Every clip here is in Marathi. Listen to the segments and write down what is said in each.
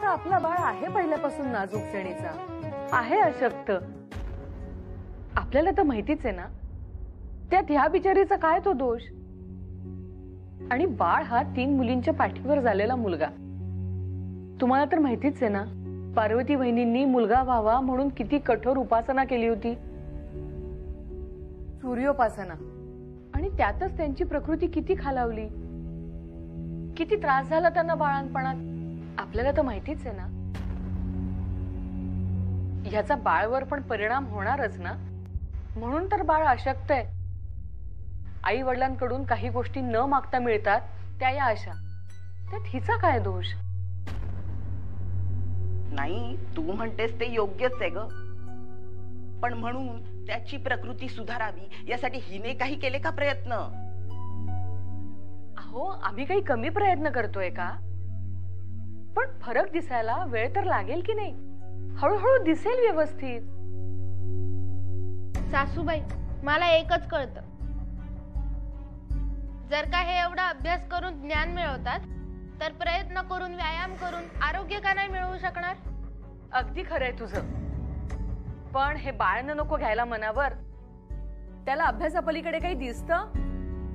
आपला बाळ आहे पहिल्यापासून नाजूक श्रेणीचा, आहे अशक्त. आपल्याला तर माहितीच आहे ना, त्यात ह्या बिचारीचा काय तो दोष. आणि बाळ हा 3 मुलींच्या पाठीवर झालेला मुलगा. तुम्हाला तर माहितीच आहे ना, पार्वती वहिनींनी मुलगा व्हावा म्हणून किती कठोर उपासना केली होती, सूर्योपासना. आणि त्यातच त्यांची प्रकृती किती खालावली, किती त्रास झाला त्यांना बाळांपणात. आपल्याला तर माहितीच आहे ना. ह्याचा बाळवर पण परिणाम होणारच ना. म्हणून तर बाळ अशक्त आहे. आई वडिलांकडून काही गोष्टी न मागता मिळतात त्या या आशा. त्यात हिचा काय दोष? नाही, तू म्हणतेस ते योग्यच आहे ग, पण म्हणून त्याची प्रकृती सुधारावी यासाठी हिने काही केले का प्रयत्न? अहो, आम्ही काही कमी प्रयत्न करतोय का? पण फरक दिसायला वेळ तर लागेल की नाही? हळूहळू दिसेल व्यवस्थित. सासूबाई, मला एकच कळतं, जर का हे एवढा अभ्यास करून ज्ञान मिळवतात, तर प्रयत्न करून, व्यायाम करून आरोग्य का नाही मिळवू शकणार? अगदी खरंय तुझं. पण हे बाळनं नको घ्यायला मनावर. त्याला अभ्यासापलीकडे काही दिसतं?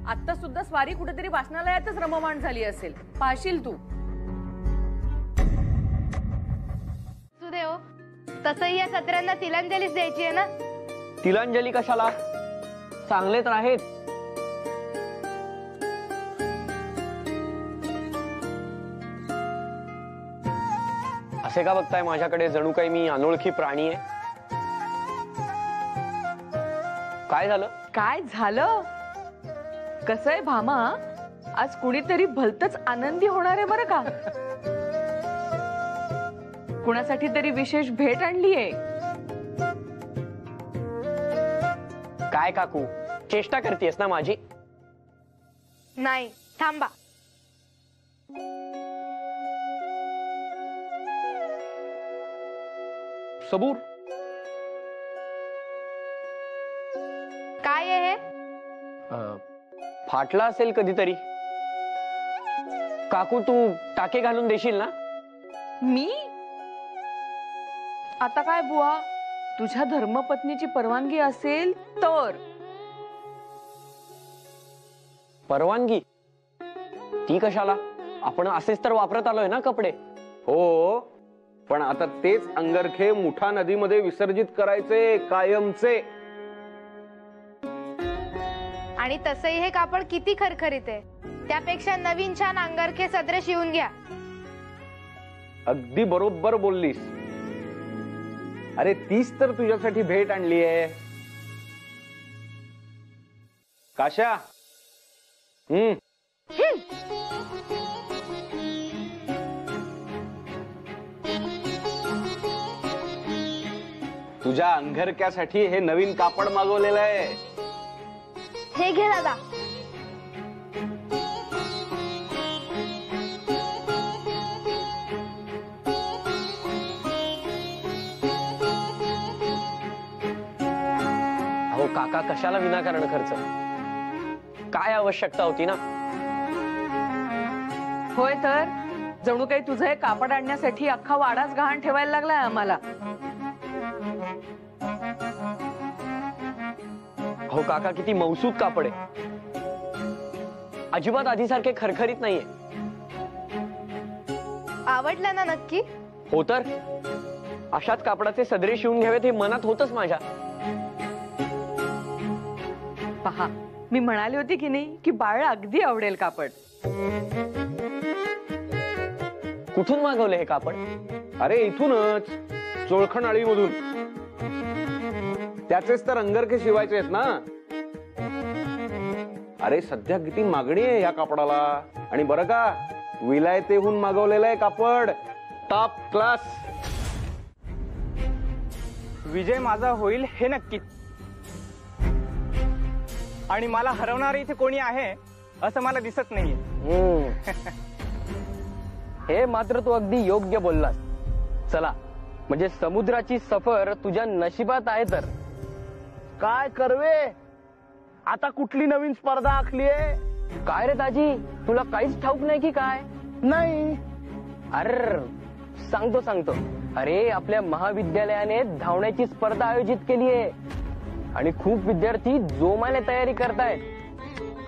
आता सुद्धा स्वारी कुठेतरी वाचनालयातच रममाण झाली असेल, पाहशील तू. सुदेव, तसंही या सत्रांना तिलांजलीच द्यायची आहे ना. तिलांजली कशाला? चांगले तर आहेत. असे का बघताय माझ्याकडे, जणू काही मी अनोळखी प्राणी आहे? काय झालं? काय झालं? कसं आहे भामा, आज कुणीतरी भलतच आनंदी होणार आहे बरं का. कुणासाठी तरी विशेष भेट आणलीये. काय काकू, चेष्टा करतेस ना माझी? नाही, थांबा. सबूर, काय आहे हे? फाटला असेल कधीतरी. काकू, तू टाके घालून देशील ना? मी? आता काय बुवा, तुझ्या धर्मपत्नीची परवानगी असेल तर. परवानगी? ती कशाला? आपण असेच तर वापरत आलोय ना कपडे. हो, पण आता तेच अंगरखे मुठा नदीमध्ये विसर्जित करायचे कायमचे. आणि तसंही हे कापड किती खरखरीत आहे. त्यापेक्षा नवीन छान अंगरखे सदरे शिवून घ्या. अगदी बरोबर बोललीस. अरे, तीच तर तुझ्यासाठी भेट आणली आहे. काशा, तुझ्या अंगरक्यासाठी हे नवीन कापड मागवलेलं आहे. हे घे दादा. अहो काका, कशाला विनाकारण खर्च? काय आवश्यकता होती ना? होय तर, जणू काही तुझं हे कापड आणण्यासाठी अख्खा वाडाच गहाण ठेवायला लागलाय आम्हाला. हो काका, किती मौसूद कापड आहे. अजिबात आधीसारखे खरखरीत नाहीये. आवडलं ना नक्की? हो तर, अशाच कापडाचे सदरे शिवून घ्यावेत हे मनात होतच माझ्या. पहा, मी म्हणाली होती की नाही की बाळा अगदी आवडेल कापड. कुठून मागवले हे कापड? अरे, इथूनच, चोळखणाळीमधून. त्याचेच तर अंगरखे शिवायचे आहेत ना. अरे, सध्या किती मागणी आहे या कापडाला. आणि बरं का, विलायतेहून मागवलेलं आहे कापड, टॉप क्लास. विजय माझा होईल हे नक्की. आणि मला हरवणार इथे कोणी आहे असं मला दिसत नाहीये. हे मात्र तू अगदी योग्य बोललास. चला, म्हणजे समुद्राची सफर तुझ्या नशिबात आहे तर. काय करवे, आता कुठली नवीन स्पर्धा आखली आहे? काय रे दाजी, तुला काहीच ठाऊक नाही की काय? नाही. अरे, सांगतो. अरे आपल्या महाविद्यालयाने धावण्याची स्पर्धा आयोजित केली आहे आणि खूप विद्यार्थी जोमाने तयारी करतायत.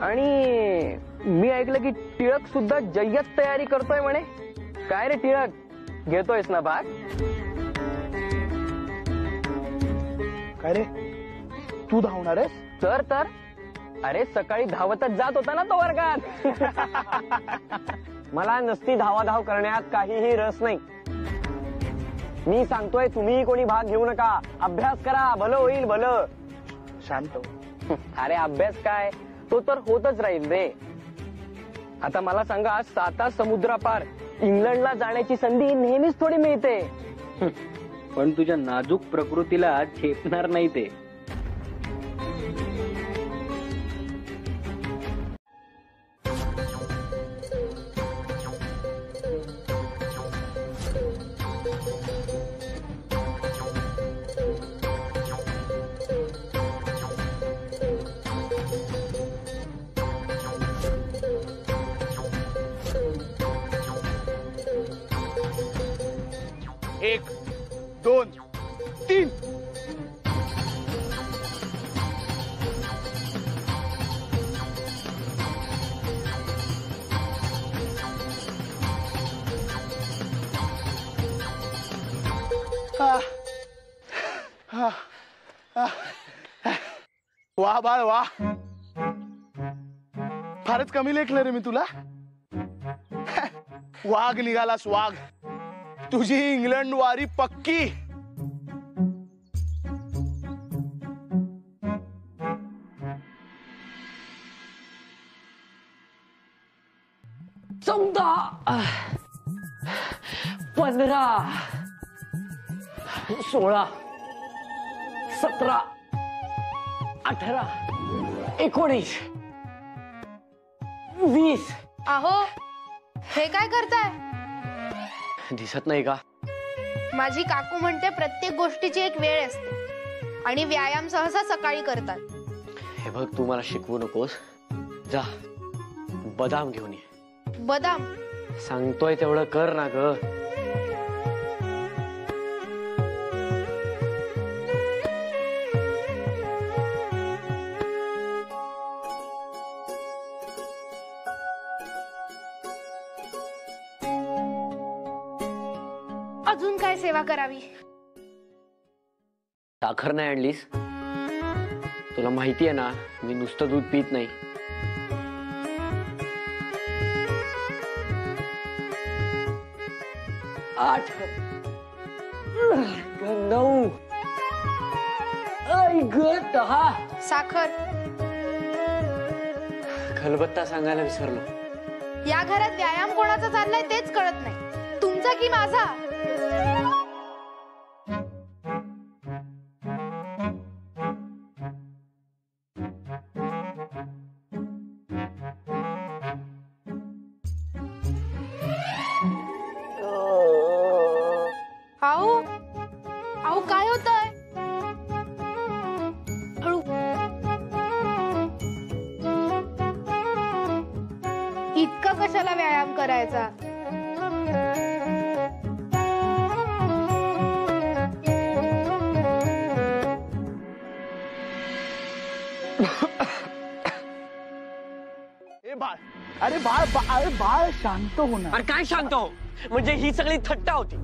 आणि मी ऐकलं की टिळक सुद्धा जय्यत तयारी करतोय म्हणे. काय रे टिळक, घेतोयस ना भाग? काय रे, तू धावणार आहेस? तर अरे सकाळी धावतच जात होता ना तो वर्गात. मला नसती धावाधाव करण्यात काहीही रस नाही. मी सांगतोय तुम्ही कोणी भाग घेऊ नका. अभ्यास करा, भलं होईल भलं. शांत हो. अरे अभ्यास काय, तो तर होतच राहील रे. आता मला सांगा, 7 समुद्रापार इंग्लंडला जाण्याची संधी नेहमीच थोडी मिळते. पण तुझ्या नाजूक प्रकृतीला झेपणार नाही ते. एक, दोन, तीन. वा बाळ वा, फारच कमी लेखलं रे मी तुला. वाघ निघालास वाघ. तुझी इंग्लंड वारी पक्की. चौदा, 15, 16, 17, 18, 19, 20. अहो हे काय करताय? दिसत नाही का? माझी काकू म्हणते प्रत्येक गोष्टीची एक वेळ असते आणि व्यायाम सहसा सकाळी करतात. हे बघ, तू मला शिकवू नकोस. जा बदाम घेऊन ये. बदाम? सांगतोय तेवढं कर ना ग. अजून काय सेवा करावी? साखर नाही आणलीस? तुला माहिती आहे ना, मी नुसतं दूध पित नाही. 8, 9, 10. साखर? खलबत्ता सांगायला विसरलो. या घरात व्यायाम कोणाचा चाललाय तेच कळत नाही, तुमचा की माझा? अहो काय होतंय? हळू. इतका कशाला व्यायाम करायचा? बाळ, अरे बाळ शांत हो ना. अरे काय शांत हो? म्हणजे ही सगळी थट्टा होती,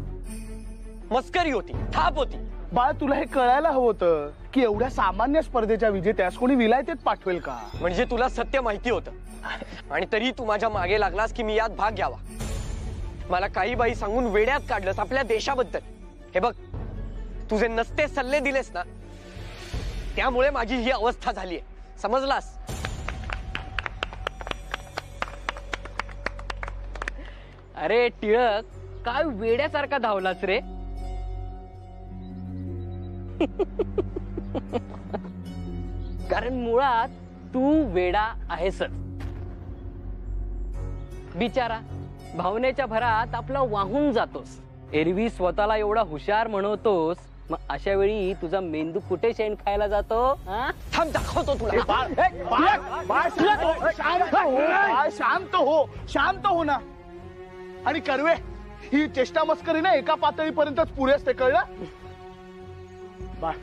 मस्करी होती, थाप होती. बाळ, तुला हे कळायला हवं होतं की एवढ्या सामान्य स्पर्धेच्या विजेत्यास कोणी विलायतेत पाठवेल का? म्हणजे तुला सत्य माहिती होतं आणि तरी तू माझ्या मागे लागलास की मी यात भाग घ्यावा. मला काही बाई सांगून वेड्यात काढलंस आपल्या देशाबद्दल. हे बघ, तुझे नसते सल्ले दिलेस ना, त्यामुळे माझी ही अवस्था झालीय, समजलास? अरे टिळक, काय वेड्यासारखा धावलास रे? कारण मुळात तू वेडा आहेसच. बिचारा भावनेच्या भरात आपला वाहून जातोस. एरवी स्वतःला एवढा हुशार म्हणवतोस, मग अशा वेळी तुझा मेंदू कुठे शेण खायला जातो? थांब, दाखवतो तुला. शांत हो ना. आणि कर्वे, ही चेष्टा मस्करी ना एका पातळीपर्यंतच पुरे असते, कळलं? बाळ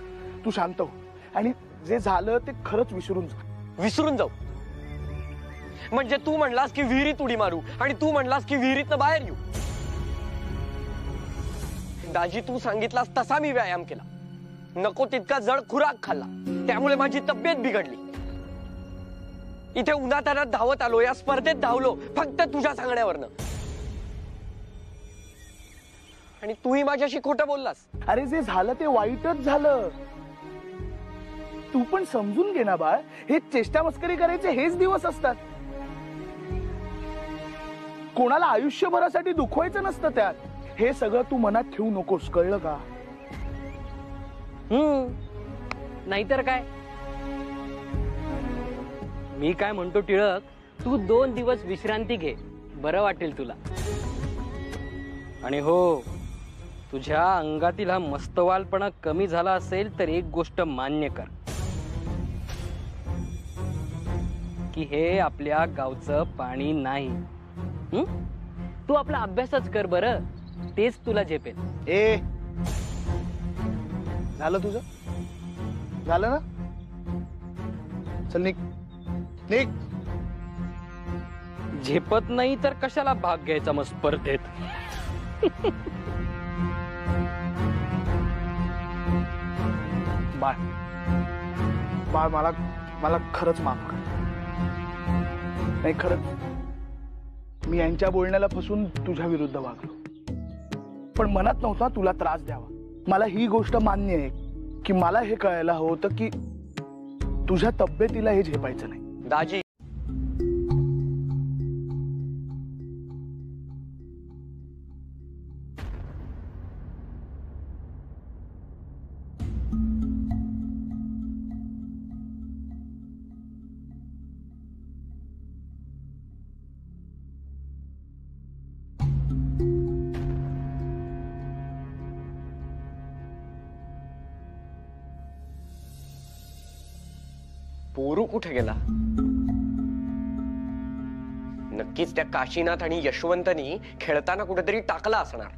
तू शांत हो आणि जे झालं ते खरंच विसरून जा. विसरून जाऊ म्हणजे तू म्हणलास की विहिरीत उडी मारू आणि तू म्हणलास की विहिरीतनं बाहेर येऊ. दाजी तू सांगितलास तसा मी व्यायाम केला, नको तितका जड खुराक खाल्ला, त्यामुळे माझी तब्येत बिघडली. इथे उन्हातान्हात धावत आलो, या स्पर्धेत धावलो फक्त तुझ्या सांगण्यावरनं. आणि तूही माझ्याशी खोटं बोललास. अरे जे झालं ते वाईटच झालं. तू पण समजून घे ना बाळ, हे चेष्टा मस्करी करायचे हेच दिवस असतात. कोणाला आयुष्यभरासाठी दुखवायचं नसतं त्यात. हे सगळं तू मनात ठेवू नकोस, कळलं का? नाहीतर काय. मी काय म्हणतो टिळक, तू 2 दिवस विश्रांती घे, बरं वाटेल तुला. आणि हो, तुझ्या अंगातील हा मस्तवालपणा कमी झाला असेल तर एक गोष्ट मान्य कर की हे आपल्या गावचं पाणी नाही. तू आपला अभ्यासच कर बरं, तेच तुला झेपेल. ए झालं तुझं? झालं ना? चल निघ निघ. झेपत नाही तर कशाला भाग घ्यायचा मग स्पर्धेत? बाळ बाळ मला मला खरंच माफ कर. नाही खरंच मी यांच्या बोलण्याला फसून तुझ्या विरुद्ध वागलो, पण मनात नव्हता तुला त्रास द्यावा. मला ही गोष्ट मान्य आहे की मला हे कळायला हवं होतं की तुझ्या तब्येतीला हे झेपायचं नाही. दाजी पोरू कुठे गेला? नक्कीच त्या काशीनाथ आणि यशवंतनी खेळताना कुठेतरी टाकला असणार.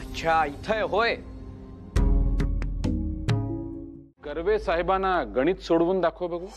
अच्छा इथं होय. कर्वे साहेबांना गणित सोडवून दाखव बघू.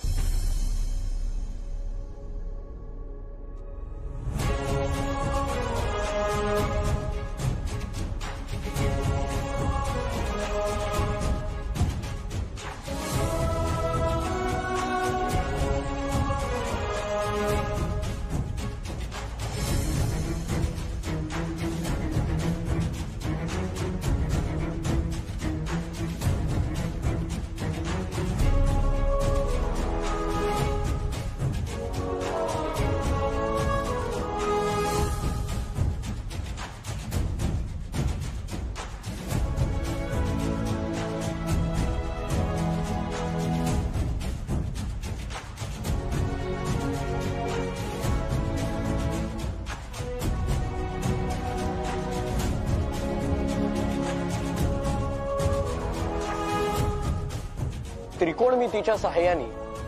त्रिकोणमितीच्या सहाय्याने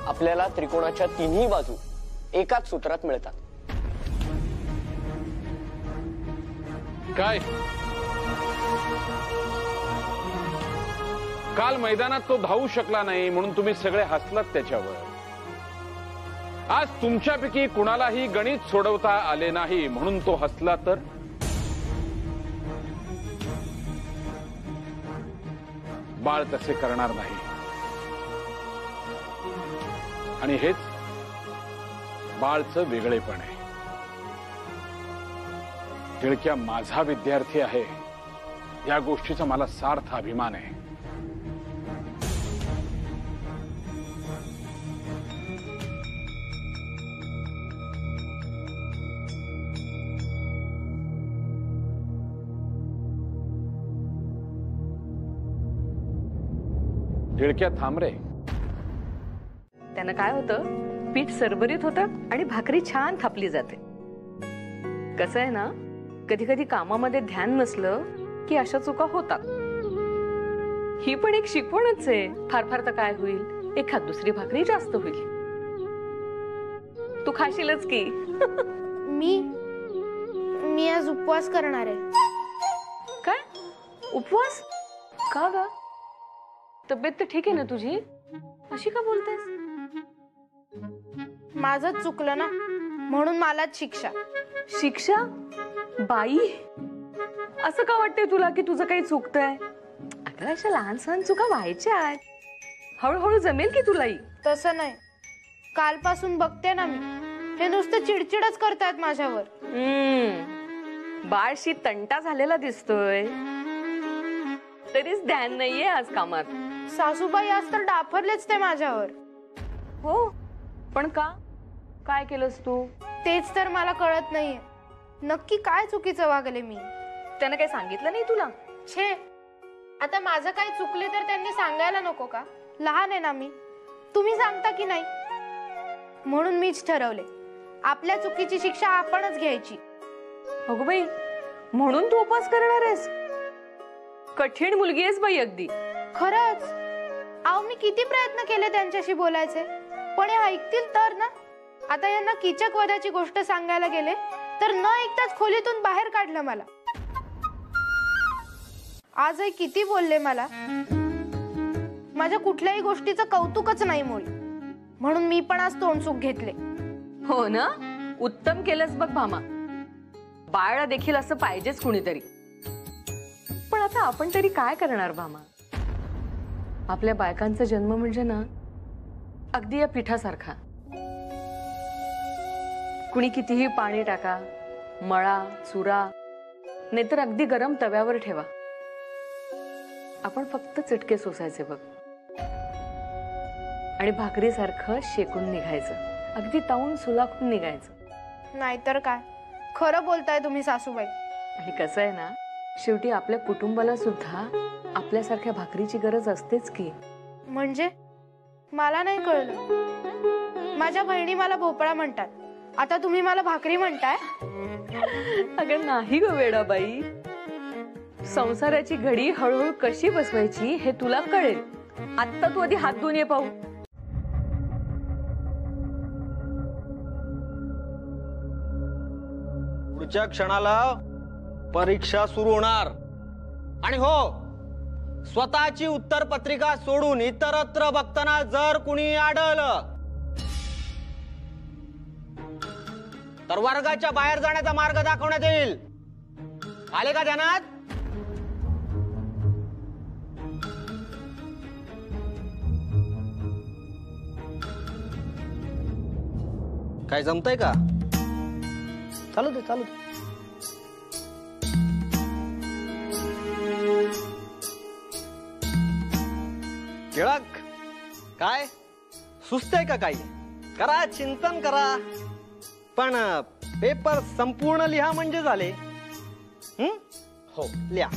आपल्याला त्रिकोणाच्या तिन्ही बाजू एकाच सूत्रात मिळतात. काय काल मैदानात तो धावू शकला नाही म्हणून तुम्ही सगळे हसलात त्याच्यावर. आज तुमच्यापैकी कुणालाही गणित सोडवता आले नाही म्हणून तो हसला तर? बाळ तसे करणार नाही. आणि हेच बाळचं वेगळेपण आहे. टिळक्या माझा विद्यार्थी आहे या गोष्टीचा मला सार्थ अभिमान आहे. ढिळक्या थांब रे. त्यानं काय होतं, पीठ सरभरीत होतं आणि भाकरी छान थापली जाते. कसं आहे ना, कधी कधी कामामध्ये ध्यान नसलं की अशा चुका होतात. ही पण एक शिकवणच आहे. फार फार तर काय होईल, एखाद दुसरी भाकरी जास्त होईल. तू खाशीलच की. मी आज उपवास करणार आहे. काय उपवास? का ग? तब्येत तर ठीक आहे ना तुझी? अशी का बोलतेस? माझंच चुकलं ना, म्हणून मलाच शिक्षा. शिक्षा? बाई, असं का वाटतंय तुला की तुझं काही चुकतंय? अगं अशा लहान सहान चुका व्हायच्या आहेत. हळूहळू जमेल की तुलाही. तसं नाही, कालपासून बघते ना मी, हे नुसतं चिडचिडच करतायत माझ्यावर. बाळशी तंटा झालेला दिसतोय, तरीच ध्यान नाहीये आज कामात. सासूबाई आज तर डाफरलेच ते माझ्यावर. हो, पण का? काय केलंस तू? तेच तर मला कळत नाहीये, नक्की काय चुकीचं वागले मी. त्यानं काही सांगितलं नाही तुला? छे, आता माझं काही चुकले तर त्यांनी सांगायला नको का? लहान आहे ना मी, तुम्ही सांगता की नाही? म्हणून मीच ठरवले, आपल्या चुकीची शिक्षा आपणच घ्यायची. अगं बाई, म्हणून तू उपवास करणार आहेस? कठीण मुलगी आहेस बाई अगदी. खरंच, अहो मी किती प्रयत्न केले त्यांच्याशी बोलायचे, पण हे ऐकतील तर ना. आता यांना कीचक वधाची गोष्ट सांगायला गेले तर न ऐकताच खोलीतून बाहेर काढलं मला. आजही किती बोलले मला, माझ्या कुठल्याही गोष्टीचं कौतुकच नाही मुळी. म्हणून मी पण आज तोंडसुख घेतले. हो ना, उत्तम केलंस बघ भामा. बाळा देखील असं पाहिजेच कुणीतरी. पण आता आपण तरी काय करणार भामा? आपल्या बायकांचा जन्म म्हणजे ना अगदी या पिठासारखा. कुणी कितीही पाणी टाका, मळा, चुरा, नाहीतर अगदी गरम तव्यावर ठेवा, आपण फक्त चटके सोसायचे बघ. आणि भाकरीसारखं शेकून निघायचं, अगदी ताऊन सुलाखून निघायचं. नाहीतर काय, खरं बोलताय तुम्ही सासूबाई. आणि कसं आहे ना, शेवटी आपल्या कुटुंबाला सुद्धा आपल्यासारख्या भाकरीची गरज असतेच की. म्हणजे मला नाही कळलं. माझ्या बहिणी मला भोपळा म्हणतात, आता तुम्ही मला भाकरी म्हणताय? अगं नाही ग वेडाबाई, संसाराची घडी हळूहळू कशी बसवायची हे तुला कळेल. आत्ता तू आधी हात धुवून ये पाहू. पुढच्या क्षणाला परीक्षा सुरू होणार. आणि हो, स्वतःची उत्तर पत्रिका सोडून इतरत्र बघताना जर कुणी आढळलं तर वर्गाच्या बाहेर जाण्याचा मार्ग दाखवण्यात येईल. आले का ध्यानात? काय जमतंय का? चालू दे, चालू दे. टिळक, काय सुस्त आहे का? काही करा, चिंतन करा, पण पेपर संपूर्ण लिहा म्हणजे झाले. हो, लिहा.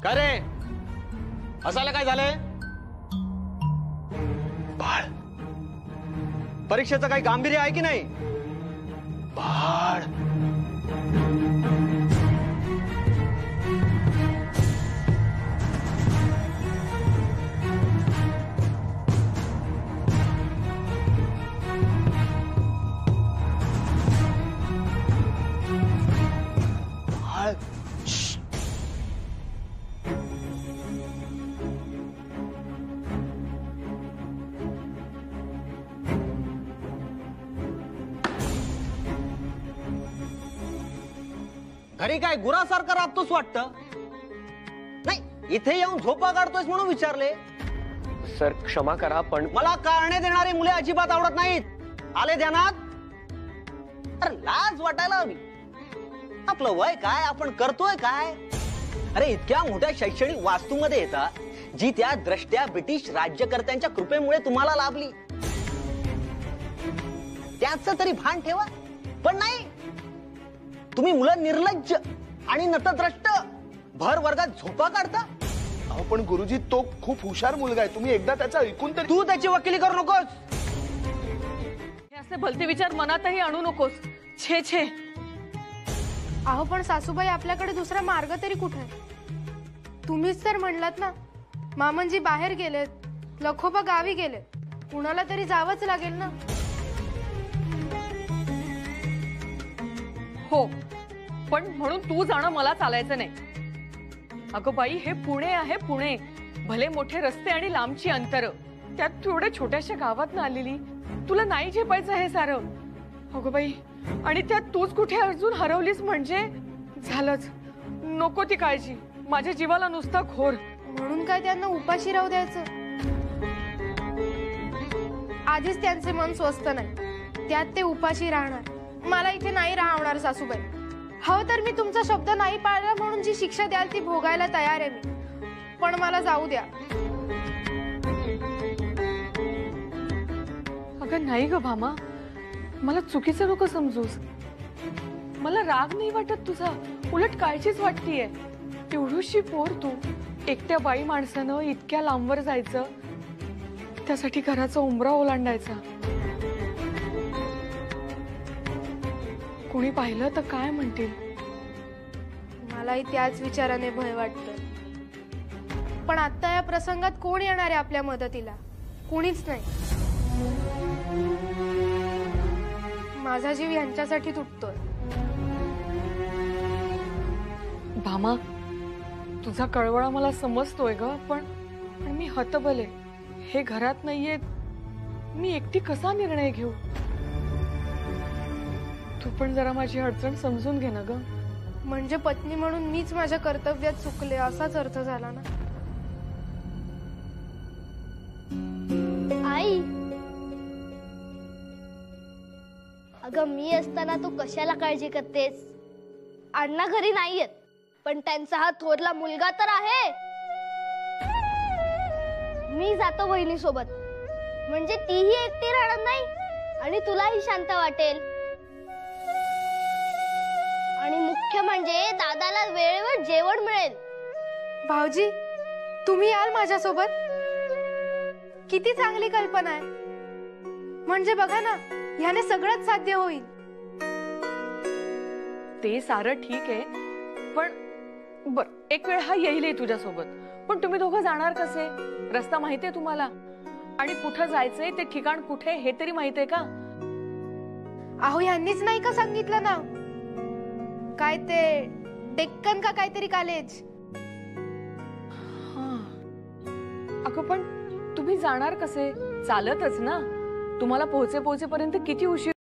काय रे, असायला काय झालंय? बाळ, परीक्षेचं काही गांभीर्य आहे की नाही? बाळ, घरी काय गुरासारखं राबतोस वाटतं? नाही, इथे येऊन झोपा काढतोयस म्हणून विचारले. सर क्षमा करा, पण मला कारणे देणारी मुले अजिबात आवडत नाहीत. आले ध्यानात? अरे लाज वाटायला हवी. आपलं वय काय, आपण करतोय काय? अरे इतक्या मोठ्या शैक्षणिक वास्तूमध्ये येतात जी त्या द्रष्ट्या ब्रिटिश राज्यकर्त्यांच्या कृपेमुळे तुम्हाला लाभली. त्याचं तरी भान ठेवा. पण नाही, तुम्ही मुलं निर्लज्ज आणि नतद्रष्ट भर वर्गात झोपा काढता. अहो पण गुरुजी, तो खूप हुशार मुलगा आहे. तुम्ही एकदा त्याचा ऐकून तरी. तू त्याची वकिली करू नकोस. हे असे भलते विचार मनातही आणू नकोस. छे छे. अहो पण सासूबाई, आपल्याकडे दुसरा मार्ग तरी कुठे आहे? तुम्हीच तर म्हणलात ना, मामनजी बाहेर गेलेत, लखोबा गावी गेले, कुणाला तरी जावंच लागेल ना. हो, पण म्हणून तू जाणं मला चालायचं नाही. अगं बाई, हे पुणे आहे, पुणे. भले मोठे रस्ते आणि लांबची अंतर, त्यात तू एवढ्या छोट्याशा गावात आलेली. तुला नाही झेपायचं हे सारं. अगं बाई, आणि त्यात तूच कुठे अजून हरवलीस म्हणजे झालंच. नको ती काळजी, माझ्या जीवाला नुसता घोर. म्हणून काय त्यांना उपाशी राहू द्यायचं? आधीच त्यांचे मन स्वस्थ नाही, त्यात ते उपाशी राहणार. मला इथे नाही राहणार सासूबाई. हवं तर मी तुमचा शब्द नाही पाळला म्हणून जी शिक्षा द्याल ती भोगायला तयार आहे मी, पण मला जाऊ द्या. अगं नाही ग भामा, मला चुकीचं नको समजूस. मला राग नाही वाटत तुझा, उलट काळजीच वाटतीये. एवढीशी पोर तू, एकट्या बाई माणसानं इतक्या लांबवर जायचं, त्यासाठी घराचा उंबरा ओलांडायचा. कोणी पाहिलं तर काय म्हणतील? मलाही त्याच विचाराने भय वाटतं. पण आता या प्रसंगात कोण येणार आहे आपल्या मदतीला? कोणीच नाही. माझा जीव यांच्यासाठी तुटतोय. भामा, तुझा कळवळा मला समजतोय ग, पण मी हतबले. हे घरात नाहीये, मी एकटी कसा निर्णय घेऊ? तू पण जरा माझी अडचण समजून घे ना ग. म्हणजे पत्नी म्हणून मीच माझ्या कर्तव्यात चुकले असाच अर्थ झाला ना. आई, अगं मी असताना तू कशाला काळजी करतेस? अण्णा घरी नाहीयेत, पण त्यांचा हा थोरला मुलगा तर आहे. मी जातो वहिनी सोबत, म्हणजे तीही एकटी राहणार नाही आणि तुलाही शांत वाटेल. आणि मुख्य म्हणजे दादाला वेळेवर जेवण मिळेल. भाऊजी, तुम्ही याल माझ्यासोबत? किती चांगली कल्पना आहे. म्हणजे बघा ना, ह्याने सगळंच साध्य होईल. ते सारं ठीक आहे, पण बर एक वेळ हा येईल तुझ्यासोबत. पण तुम्ही दोघं जाणार कसे? रस्ता माहितीये तुम्हाला? आणि कुठं जायचंय, ते ठिकाण कुठे हे तरी माहितीये का? अहो ह्यांनीच नाही का सांगितलं ना, काय ते डेक्कन का काहीतरी कॉलेज. अगं पण तुम्ही जाणार कसे? चालतच ना. तुम्हाला पोहोचेपर्यंत किती उशीर